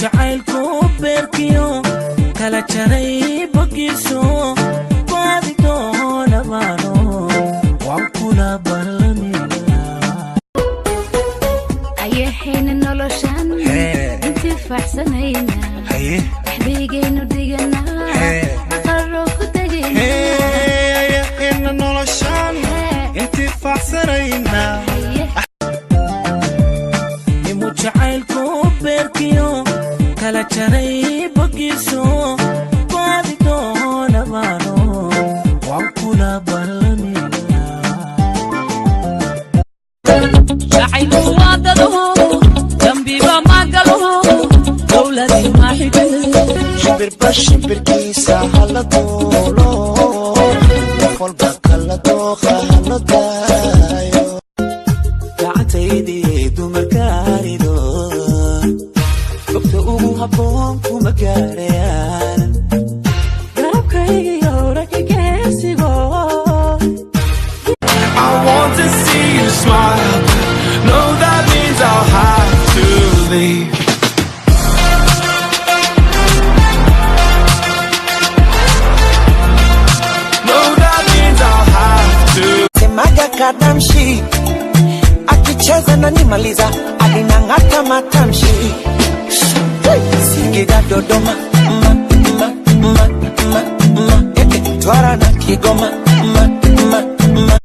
jacaylku beerkiyo kala jaray bogiso baadi doona baano waan kula ballamina ayahayna noloshan intifaacsanayna waxbigaynu dhigana aqarro ku tegayna ayahayna noloshan intifaacsanayna jacaylku beerkiyo kala jaray bogiso baadi doona baano waan kula ballamina jacaylku waa dadaho dambiba magaloho dowladii maaxibe shimbirba shimbirkiisa hala duulo qolba kala dooqa hala daayo gacantaydi dumarkaanido gobta ugu habboon kuma gaarayaan garabkaygiyo ragigeysigo I want to see you smile. No, that means I'll have to leave. No, that means I'll have to. semaga kadamshi akicheza na nimaliza alinang'ata matamshi Singida Dodoma Twara na Kigoma